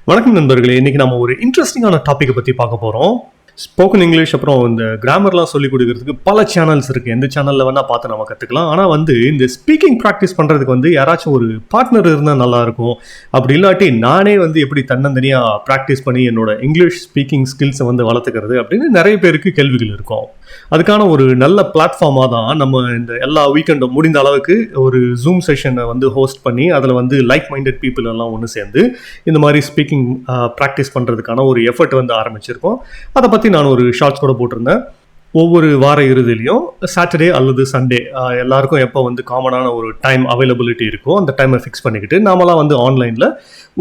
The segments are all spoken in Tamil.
வணக்கம் நண்பர்களே, இன்னைக்கு நம்ம ஒரு இன்ட்ரெஸ்டிங்கான டாப்பிக்கை பற்றி பார்க்க போகிறோம். ஸ்போக்கன் இங்கிலீஷ் அப்புறம் இந்த கிராமர்லாம் சொல்லிக் கொடுக்கறதுக்கு பல சேனல்ஸ் இருக்குது. எந்த சேனலில் வேணால் பார்த்து நம்ம கற்றுக்கலாம். ஆனால் இந்த ஸ்பீக்கிங் ப்ராக்டிஸ் பண்ணுறதுக்கு யாராச்சும் ஒரு பார்ட்னர் இருந்தால் நல்லாயிருக்கும். அப்படி இல்லாட்டி நானே எப்படி தன்னந்தனியாக ப்ராக்டிஸ் பண்ணி என்னோட இங்கிலீஷ் ஸ்பீக்கிங் ஸ்கில்ஸை வளர்த்துக்கிறது அப்படின்னு நிறைய பேருக்கு கேள்விகள் இருக்கும். அதுக்கான ஒரு நல்ல பிளாட்ஃபார்மாக தான் நம்ம இந்த எல்லா வீக்கெண்டும் முடிந்த அளவுக்கு ஒரு ஜூம் செஷனை ஹோஸ்ட் பண்ணி அதில் லைக் மைண்டட் பீப்புள் எல்லாம் ஒன்று சேர்ந்து இந்த மாதிரி ஸ்பீக்கிங் ப்ராக்டிஸ் பண்ணுறதுக்கான ஒரு எஃபர்ட் ஆரம்பிச்சிருக்கோம். அதை பற்றி நான் ஒரு ஷார்ட்ஸ் கூட போட்டிருந்தேன். ஒவ்வொரு வார இறுதியிலையும் சாட்டர்டே அல்லது சண்டே எல்லாருக்கும் எப்போ காமனான ஒரு டைம் அவைலபிலிட்டி இருக்கோ அந்த டைமை ஃபிக்ஸ் பண்ணிக்கிட்டு நாமெல்லாம் ஆன்லைனில்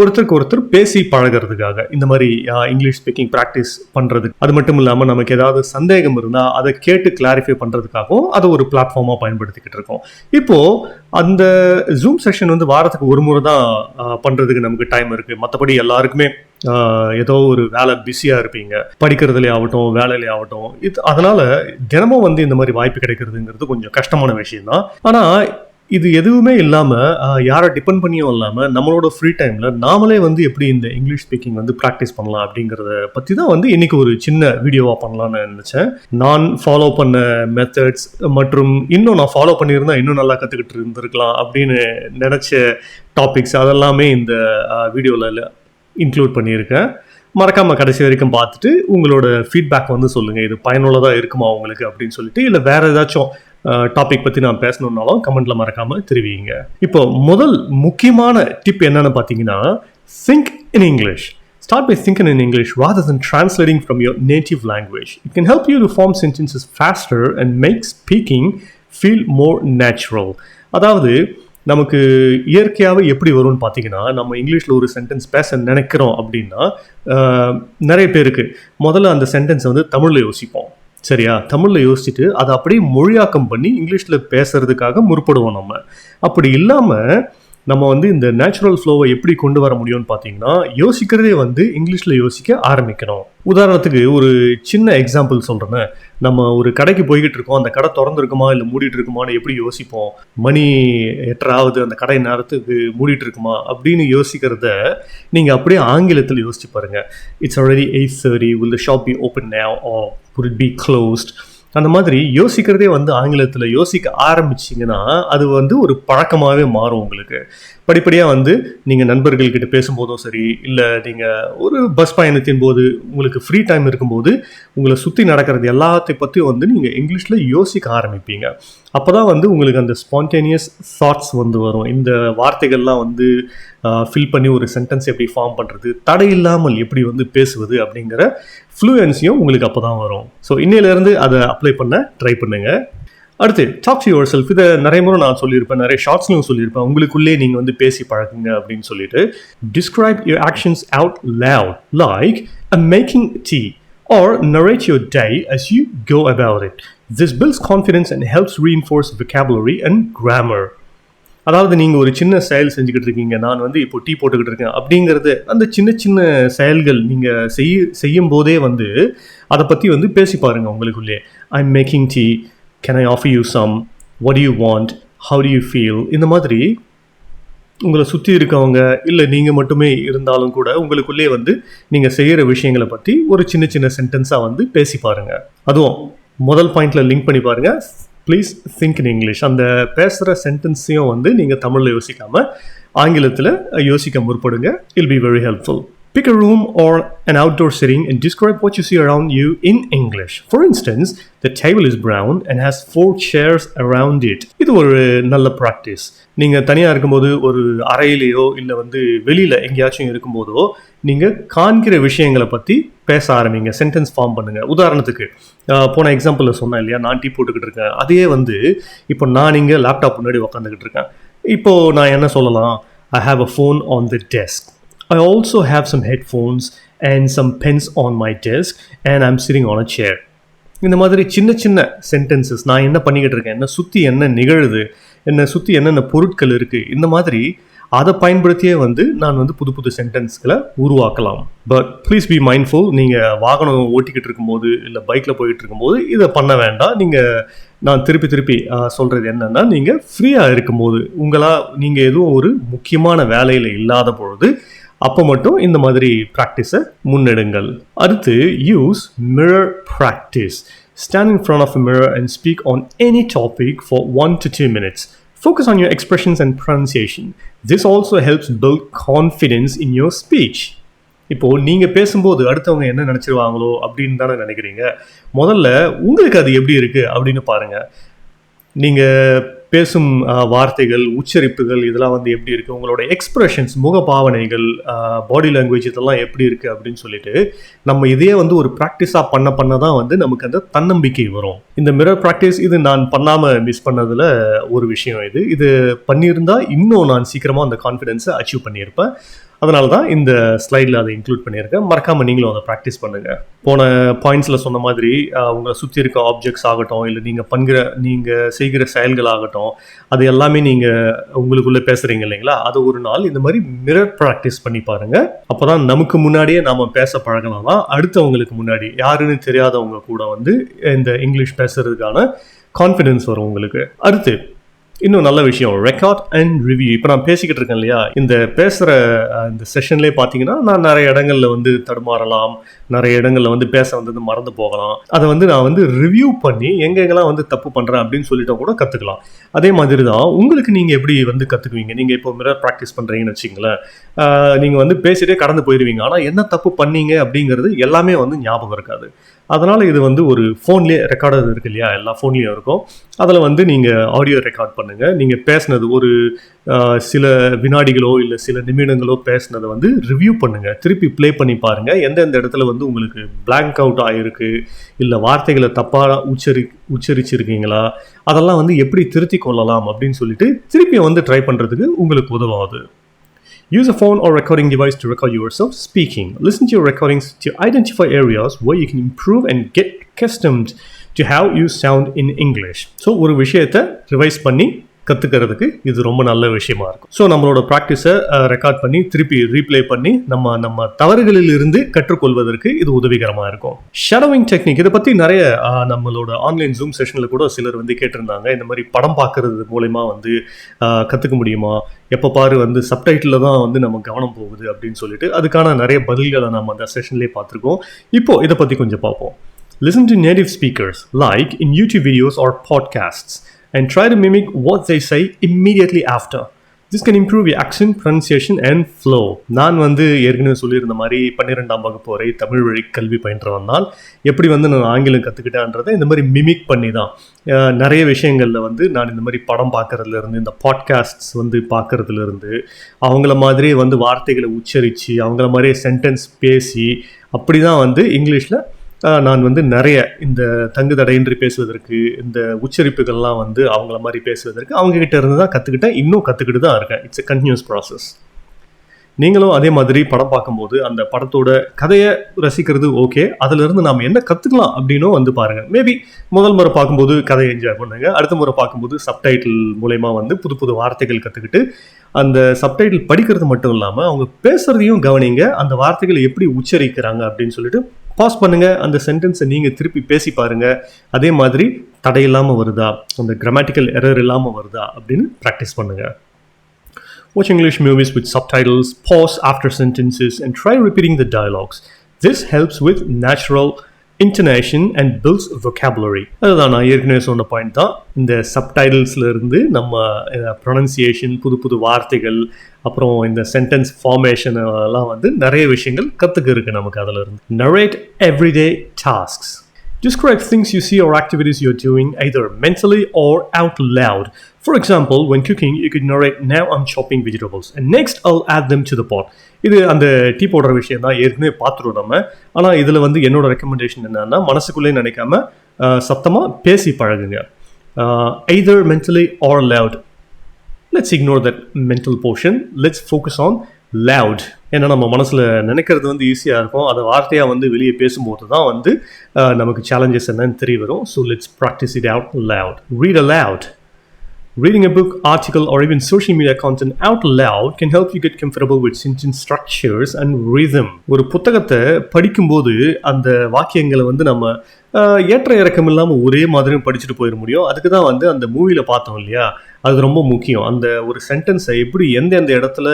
ஒருத்தருக்கு ஒருத்தர் பேசி பழகிறதுக்காக இந்த மாதிரி இங்கிலீஷ் ஸ்பீக்கிங் ப்ராக்டிஸ் பண்ணுறதுக்கு, அது மட்டும் இல்லாமல் நமக்கு ஏதாவது சந்தேகம் இருந்தால் அதை கேட்டு கிளாரிஃபை பண்ணுறதுக்காகவும் அதை ஒரு பிளாட்ஃபார்மாக பயன்படுத்திக்கிட்டு இருக்கோம். இப்போது அந்த ஜூம் செஷன் வாரத்துக்கு ஒரு முறை தான் பண்ணுறதுக்கு நமக்கு டைம் இருக்குது. மற்றபடி எல்லாருக்குமே ஏதோ ஒரு வேலை பிஸியாக இருப்பீங்க, படிக்கிறதுலே ஆகட்டும் வேலையிலே ஆகட்டும். அதனால் தினமும் இந்த மாதிரி வாய்ப்பு கிடைக்கிறதுங்கிறது கொஞ்சம் கஷ்டமான விஷயம்தான். ஆனால் இது எதுவுமே இல்லாமல் யாரை டிபெண்ட் பண்ணியும் இல்லாமல் நம்மளோட ஃப்ரீ டைமில் நாமளே எப்படி இந்த இங்கிலீஷ் ஸ்பீக்கிங் பண்ணலாம் அப்படிங்கிறத பற்றி தான் இன்றைக்கி ஒரு சின்ன வீடியோவாக பண்ணலான்னு நினச்சேன். நான் ஃபாலோ பண்ண மெத்தட்ஸ் மற்றும் இன்னும் நான் ஃபாலோ பண்ணியிருந்தால் இன்னும் நல்லா கற்றுக்கிட்டு இருந்திருக்கலாம் அப்படின்னு நினச்ச டாபிக்ஸ் அதெல்லாமே இந்த வீடியோவில் இன்க்ளூட் பண்ணியிருக்கேன். மறக்காமல் கடைசி வரைக்கும் பார்த்துட்டு உங்களோட ஃபீட்பேக் சொல்லுங்கள். இது பயனுள்ளதாக இருக்குமா உங்களுக்கு அப்படின்னு சொல்லிட்டு, இல்லை வேறு ஏதாச்சும் டாபிக் பற்றி நான் பேசணுன்னாலும் கமெண்ட்டில் மறக்காமல் தெரிவிங்க. இப்போ முதல் முக்கியமான டிப் என்னென்னு பார்த்தீங்கன்னா, think in English. Start by thinking in English rather than translating from your native language. It can help you to form sentences faster and make speaking feel more natural. அதாவது நமக்கு இயற்கையாகவே எப்படி வரும்னு பார்த்தீங்கன்னா, நம்ம இங்கிலீஷில் ஒரு சென்டென்ஸ் பேச நினைக்கிறோம் அப்படின்னா நிறைய பேருக்கு முதல்ல அந்த சென்டென்ஸை தமிழில் யோசிப்போம். சரியா? தமிழில் யோசிச்சுட்டு அதை அப்படியே மொழியாக்கம் பண்ணி இங்கிலீஷில் பேசுறதுக்காக முற்படுவோம். நம்ம அப்படி இல்லாமல் நம்ம இந்த நேச்சுரல் ஃப்ளோவை எப்படி கொண்டு வர முடியும்னு பார்த்தீங்கன்னா, யோசிக்கிறதே இங்கிலீஷில் யோசிக்க ஆரம்பிக்கணும். உதாரணத்துக்கு ஒரு சின்ன எக்ஸாம்பிள் சொல்கிறேன். நம்ம ஒரு கடைக்கு போய்கிட்டு இருக்கோம், அந்த கடை திறந்துருக்குமா இல்லை மூடிட்டு இருக்குமான்னு எப்படி யோசிப்போம்? மணி 8:00 அந்த கடை நேரத்துக்கு மூடிட்டு இருக்குமா அப்படின்னு யோசிக்கிறத நீங்கள் அப்படியே ஆங்கிலத்தில் யோசிச்சு பாருங்கள். It's already 8:30, will the shop be open now or would it be closed? அந்த மாதிரி யோசிக்கிறதே ஆங்கிலத்தில் யோசிக்க ஆரம்பிச்சிங்கன்னா அது ஒரு பழக்கமாகவே மாறும். உங்களுக்கு படிப்படியாக நீங்கள் நண்பர்கள்கிட்ட பேசும்போதும் சரி, இல்லை நீங்கள் ஒரு பஸ் பயணத்தின் போது உங்களுக்கு ஃப்ரீ டைம் இருக்கும்போது உங்களை சுற்றி நடக்கிறது எல்லாத்தையும் பற்றியும் நீங்கள் இங்கிலீஷில் யோசிக்க ஆரம்பிப்பீங்க. அப்போ தான் உங்களுக்கு அந்த ஸ்பான்டேனியஸ் தாட்ஸ் வரும். இந்த வார்த்தைகள்லாம் ஃபில் பண்ணி ஒரு சென்டென்ஸ் எப்படி ஃபார்ம் பண்ணுறது, தடை இல்லாமல் எப்படி பேசுவது அப்படிங்கிற ஃப்ளூயன்சியும் உங்களுக்கு அப்போ தான் வரும். ஸோ இன்னையிலேருந்து அதை அப்ளை பண்ண ட்ரை பண்ணுங்கள். அடுத்து டாக் டு யுவர் செல்ஃப். இதை நிறைய முறை நான் சொல்லியிருப்பேன், நிறைய ஷார்ட்ஸ்லையும் சொல்லியிருப்பேன். உங்களுக்குள்ளே நீங்கள் பேசி பழகுங்க அப்படின்னு சொல்லிட்டு, describe your actions out loud like making tea or narrate your day as you go about it. This builds confidence and helps reinforce vocabulary and grammar. அதாவது நீங்கள் ஒரு சின்ன செயல் செஞ்சுக்கிட்டு இருக்கீங்க, நான் இப்போ டீ போட்டுக்கிட்டு இருக்கேன் அப்படிங்கிறது, அந்த சின்ன சின்ன செயல்கள் நீங்கள் செய்யும் போதே அதை பற்றி பேசி பாருங்கள் உங்களுக்குள்ளே. I'm making tea, can I offer you some, what do you want, how do you feel? இந்த மாதிரி உங்களை சுற்றி இருக்கவங்க இல்லை நீங்கள் மட்டுமே இருந்தாலும் கூட உங்களுக்குள்ளே நீங்கள் செய்கிற விஷயங்களை பற்றி ஒரு சின்ன சின்ன சென்டென்ஸாக பேசி பாருங்கள். அதுவும் முதல் பாயிண்டில் லிங்க் பண்ணி பாருங்கள். Please think in English. அந்த பேசுகிற சென்டென்ஸையும் நீங்கள் தமிழில் யோசிக்காமல் ஆங்கிலத்தில் யோசிக்க முற்படுங்க. Will be very helpful. Pick a room or an outdoor setting and describe what you see around you in English. For instance, the table is brown and has 4 chairs around it. இது ஒரு நல்ல ப்ராக்டிஸ். நீங்கள் தனியாக இருக்கும்போது ஒரு அறையிலேயோ இல்லை வெளியில் எங்கேயாச்சும் இருக்கும்போதோ நீங்கள் காண்கிற விஷயங்களை பற்றி பேச ஆரம்பிங்க, சென்டென்ஸ் ஃபார்ம் பண்ணுங்கள். உதாரணத்துக்கு போன எக்ஸாம்பிளில் சொன்னேன் இல்லையா, நான் டீ போட்டுக்கிட்டு இருக்கேன். அதே இப்போ நான் இங்கே லேப்டாப் முன்னாடி உக்காந்துக்கிட்டு இருக்கேன். இப்போது நான் என்ன சொல்லலாம்? I have a phone on the desk. I also have some headphones and some pens on my desk and I'm sitting on a chair. இந்த மாதிரி சின்ன சின்ன சென்டென்சஸ், நான் என்ன பண்ணிக்கிட்டு இருக்கேன், என்னை சுற்றி என்ன நிகழுது, என்னை சுற்றி என்னென்ன பொருட்கள் இருக்குது, இந்த மாதிரி அதை பயன்படுத்தியே நான் புது புது சென்டென்ஸ்களை உருவாக்கலாம். But please be mindful. நீங்கள் வாகனம் ஓட்டிக்கிட்டு இருக்கும்போது இல்லை பைக்கில் போயிட்டு இருக்கும்போது இதை பண்ண வேண்டாம். நான் திருப்பி சொல்கிறது என்னென்னா, நீங்கள் ஃப்ரீயாக இருக்கும்போது நீங்கள் எதுவும் ஒரு முக்கியமான வேலையில் இல்லாத பொழுது அப்போ மட்டும் இந்த மாதிரி ப்ராக்டிஸை முன்னெடுங்கள். அடுத்து use mirror practice. Stand in front of a mirror and speak on any topic for 1 to 2 minutes. Focus on your expressions and pronunciation. This also helps build confidence in your speech. இப்போ நீங்கள் பேசும்போது அடுத்தவங்க என்ன நினச்சிருவாங்களோ அப்படின்னு தானே நினைக்கிறீங்க. முதல்ல உங்களுக்கு அது எப்படி இருக்குது அப்படின்னு பாருங்கள். நீங்கள் பேசும் வார்த்தைகள், உச்சரிப்புகள் இதெல்லாம் வந்து எப்படி இருக்குது, உங்களோட எக்ஸ்ப்ரெஷன்ஸ், முகபாவனைகள், பாடி லாங்குவேஜ் இதெல்லாம் எப்படி இருக்குது அப்படின்னு சொல்லிட்டு நம்ம இதையே வந்து ஒரு ப்ராக்டிஸாக பண்ண தான் வந்து நமக்கு அந்த தன்னம்பிக்கை வரும். இந்த மிரர் ப்ராக்டிஸ் இது நான் பண்ணாமல் மிஸ் பண்ணதில் ஒரு விஷயம். இது பண்ணியிருந்தால் இன்னும் நான் சீக்கிரமாக அந்த கான்ஃபிடென்ஸை அச்சீவ் பண்ணியிருப்பேன். அதனால தான் இந்த ஸ்லைடில் அதை இன்க்ளூட் பண்ணியிருக்கேன். மறக்காமல் நீங்களும் அதை ப்ராக்டிஸ் பண்ணுங்கள். போன பாயிண்ட்ஸில் சொன்ன மாதிரி உங்களை சுற்றி இருக்க ஆப்ஜெக்ட்ஸ் ஆகட்டும், இல்லை நீங்கள் செய்கிற செயல்கள் ஆகட்டும், அது எல்லாமே நீங்கள் உங்களுக்குள்ளே பேசுகிறீங்க இல்லைங்களா, அது ஒரு நாள் இந்த மாதிரி மிரர் ப்ராக்டிஸ் பண்ணி பாருங்கள். அப்போ தான் நமக்கு முன்னாடியே நாம் பேச பழகலாம். அடுத்தவங்களுக்கு முன்னாடி யாருன்னு தெரியாதவங்க கூட வந்து இந்த இங்கிலீஷ் பேசுகிறதுக்கான கான்ஃபிடென்ஸ் வரும் உங்களுக்கு. அடுத்து இன்னும் நல்ல விஷயம், ரெக்கார்ட் அண்ட் ரிவ்யூ. இப்போ நான் பேசிக்கிட்டு இருக்கேன் இல்லையா, இந்த பேசுகிற இந்த செஷன்லேயே பார்த்தீங்கன்னா நான் நிறைய இடங்களில் வந்து தடுமாறலாம், நிறைய இடங்களில் வந்து பேச வந்தது மறந்து போகலாம். அதை வந்து நான் வந்து ரிவ்யூ பண்ணி எங்கெங்கெல்லாம் வந்து தப்பு பண்ணுறேன் அப்படின்னு சொல்லிட்டு கூட கற்றுக்கலாம். அதே மாதிரி தான் உங்களுக்கு நீங்கள் எப்படி வந்து கற்றுக்குவீங்க. நீங்கள் இப்போ மிரர் ப்ராக்டிஸ் பண்ணுறீங்கன்னு வச்சிங்களேன், நீங்கள் வந்து பேசிகிட்டே கடந்து போயிடுவீங்க. ஆனால் என்ன தப்பு பண்ணீங்க அப்படிங்கிறது எல்லாமே வந்து ஞாபகம் இருக்காது. அதனால் இது வந்து ஒரு ஃபோன்லேயே ரெக்கார்டர் இருக்குது இல்லையா, எல்லா ஃபோன்லேயும் இருக்கும். அதில் வந்து நீங்கள் ஆடியோ ரெக்கார்ட் பண்ணுங்கள். நீங்கள் பேசினது ஒரு சில வினாடிகளோ இல்லை சில நிமிடங்களோ பேசினதை வந்து ரிவ்யூ பண்ணுங்கள். திருப்பி ப்ளே பண்ணி பாருங்கள். எந்தெந்த இடத்துல வந்து உங்களுக்கு பிளாங்க் அவுட் ஆகிருக்கு, இல்லை வார்த்தைகளை தப்பாக உச்சரிச்சிருக்கீங்களா, அதெல்லாம் வந்து எப்படி திருத்தி கொள்ளலாம் அப்படின்னு சொல்லிட்டு திருப்பி வந்து ட்ரை பண்ணுறதுக்கு உங்களுக்கு உதவாது. Use a phone or recording device to record yourself speaking. Listen to your recordings to identify areas where you can improve and get accustomed to how you sound in English. So, ஒரு விஷயத்தை ரிவைஸ் பண்ணி கற்றுக்கிறதுக்கு இது ரொம்ப நல்ல விஷயமா இருக்கும். ஸோ நம்மளோட ப்ராக்டிஸை ரெக்கார்ட் பண்ணி திருப்பி ரீப்ளே பண்ணி நம்ம தவறுகளில் இருந்து கற்றுக்கொள்வதற்கு இது உதவிகரமாக இருக்கும். ஷடோவிங் டெக்னிக், இதை பற்றி நிறைய நம்மளோட ஆன்லைன் ஜூம் செஷனில் கூட சிலர் வந்து கேட்டிருந்தாங்க. இந்த மாதிரி படம் பார்க்கறது மூலமா வந்து கற்றுக்க முடியுமா, எப்போ பாரு வந்து சப்டைட்டில் தான் வந்து நம்ம கவனம் போகுது அப்படின்னு சொல்லிட்டு அதுக்கான நிறைய பதில்களை நம்ம அந்த செஷன்லேயே பார்த்துருக்கோம். இப்போது இதை பற்றி கொஞ்சம் பார்ப்போம். Listen to native speakers like in YouTube videos or podcasts and try to mimic what they say immediately after. This can improve your accent, pronunciation and flow. நான் வந்து ஏற்கனவே சொல்லியிருந்த மாதிரி 12ஆம் வகுப்பு வரை தமிழ் வழி கல்வி பயின்று வந்தால் எப்படி வந்து நான் ஆங்கிலம் கற்றுக்கிட்டேன்றதை இந்த மாதிரி மிமிக் பண்ணி தான் நிறைய விஷயங்களில் வந்து நான் இந்த மாதிரி படம் பார்க்குறதுலேருந்து, இந்த பாட்காஸ்ட்ஸ் வந்து பார்க்குறதுலேருந்து, அவங்கள மாதிரியே வந்து வார்த்தைகளை உச்சரித்து அவங்கள மாதிரியே சென்டென்ஸ் பேசி அப்படி தான் வந்து இங்கிலீஷில் நான் வந்து நிறைய இந்த தங்கு தடையின்றி பேசுவதற்கு, இந்த உச்சரிப்புகள்லாம் வந்து அவங்கள மாதிரி பேசுவதற்கு அவங்ககிட்ட இருந்து தான் கற்றுக்கிட்டேன். இன்னும் கற்றுக்கிட்டு தான் இருக்கேன். It's a continuous process. நீங்களும் அதே மாதிரி படம் பார்க்கும்போது அந்த படத்தோட கதையை ரசிக்கிறது ஓகே, அதிலிருந்து நாம் என்ன கற்றுக்கலாம் அப்படின்னும் வந்து பாருங்கள். மேபி முதல் முறை பார்க்கும்போது கதையை என்ஜாய் பண்ணுங்க, அடுத்த முறை பார்க்கும்போது சப்டைட்டில் மூலயமா வந்து புது புது வார்த்தைகள் கற்றுக்கிட்டு அந்த சப்டைட்டில் படிக்கிறது மட்டும் இல்லாமல் அவங்க பேசுகிறதையும் கவனிங்க. அந்த வார்த்தைகளை எப்படி உச்சரிக்கிறாங்க அப்படின்னு சொல்லிட்டு பாஸ் பண்ணுங்க. அந்த சென்டென்ஸை நீங்கள் திருப்பி பேசி பாருங்க. அதே மாதிரி தடை இல்லாமல் வருதா, அந்த கிராமட்டிக்கல் எரர் இல்லாமல் வருதா அப்படின்னு ப்ராக்டிஸ் பண்ணுங்க. Watch English movies with subtitles, pause after sentences and try repeating the dialogues. This helps with natural intonation and builds vocabulary. அதுதான் நான் ஏற்கனவே சொன்ன பாயிண்ட் தான். இந்த சப்டைட்டில்ஸ்ல இருந்து நம்ம ப்ரொனன்சியேஷன், புது புது வார்த்தைகள், அப்புறம் இந்த சென்டென்ஸ் ஃபார்மேஷன் எல்லாம் வந்து நிறைய விஷயங்கள் கற்றுக்க இருக்கு நமக்கு அதில் இருந்து. Narrate everyday tasks. Describe things you see or activities you're doing either mentally or out loud. For example, when cooking, you could narrate, now I'm chopping vegetables and next I'll add them to the pot. இது அந்த டீ போடுற விஷயம் தான் ஏற்கனவே பார்த்துருவோம் நம்ம. ஆனால் இதில் வந்து என்னோட ரெக்கமெண்டேஷன் என்னன்னா, மனசுக்குள்ளே நினைக்காம சத்தமாக பேசி பழகுங்க. Either mentally or loud. Let's ignore that mental portion. Let's focus on loud. ஏன்னா நம்ம மனசில் நினைக்கிறது வந்து ஈஸியாக இருக்கும், அதை வார்த்தையாக வந்து வெளியே பேசும்போது தான் வந்து நமக்கு சேலஞ்சஸ் என்னன்னு தெரிய வரும். So let's practice it out loud. Read aloud. Reading a book, article or even social media content out loud can help you get comfortable with sentence structures and rhythm. ஒரு புத்தகத்தை படிக்கும்போது அந்த வாக்கியங்களை வந்து நம்ம ஏற்ற இறக்கம் இல்லாமல் ஒரே மாதிரியும் படிச்சுட்டு போயிட முடியும். அதுக்கு தான் வந்து அந்த மூவியில் பார்த்தோம் இல்லையா, அது ரொம்ப முக்கியம். அந்த ஒரு சென்டென்ஸை எப்படி எந்தெந்த இடத்துல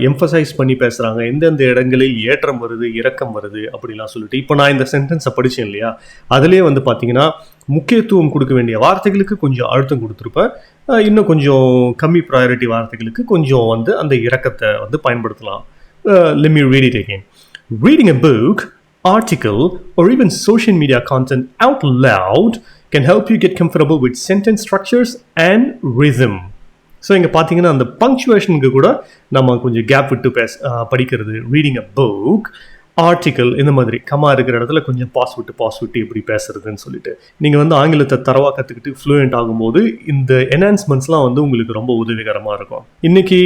எம்ஃபசைஸ் பண்ணி பேசுகிறாங்க, எந்தெந்த இடங்களில் ஏற்றம் வருது இறக்கம் வருது அப்படிலாம் சொல்லிட்டு. இப்போ நான் இந்த சென்டென்ஸை படித்தேன் இல்லையா, அதிலே வந்து பார்த்தீங்கன்னா முக்கியத்துவம் கொடுக்க வேண்டிய வார்த்தைகளுக்கு கொஞ்சம் அழுத்தம் கொடுத்துருப்பேன், இன்னும் கொஞ்சம் கம்மி ப்ரையாரிட்டி வார்த்தைகளுக்கு கொஞ்சம் வந்து அந்த இறக்கத்தை வந்து பயன்படுத்தலாம். Let me read it again. Reading a book, article, or even social media content out loud can help you get comfortable with sentence structures and rhythm. So இங்கே பார்த்தீங்கன்னா அந்த பங்க்சுவேஷனுக்கு கூட நம்ம கொஞ்சம் கேப் விட்டு படிக்கிறது, ரீடிங் அ புக், ஆர்டிக்கல், இந்த மாதிரி கம்மா இருக்கிற இடத்துல கொஞ்சம் பாஸ் விட்டு இப்படி பேசுறதுன்னு சொல்லிட்டு நீங்கள் வந்து ஆங்கிலத்தை தரவாக கற்றுக்கிட்டு ஃப்ளூயண்ட் ஆகும்போது இந்த என்ஹான்ஸ்மெண்ட்ஸ்லாம் வந்து உங்களுக்கு ரொம்ப உதவிகரமாக இருக்கும். இன்றைக்கி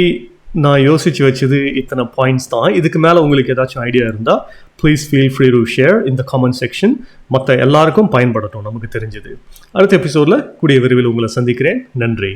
நான் யோசித்து வச்சது இத்தனை பாயிண்ட்ஸ் தான். இதுக்கு மேலே உங்களுக்கு ஏதாச்சும் ஐடியா இருந்தால் please feel free to share இந்த காமெண்ட் செக்ஷன். மற்ற எல்லாருக்கும் பயன்படட்டும் நமக்கு தெரிஞ்சது. அடுத்த எபிசோடில் கூடிய விரைவில் உங்களை சந்திக்கிறேன். நன்றி.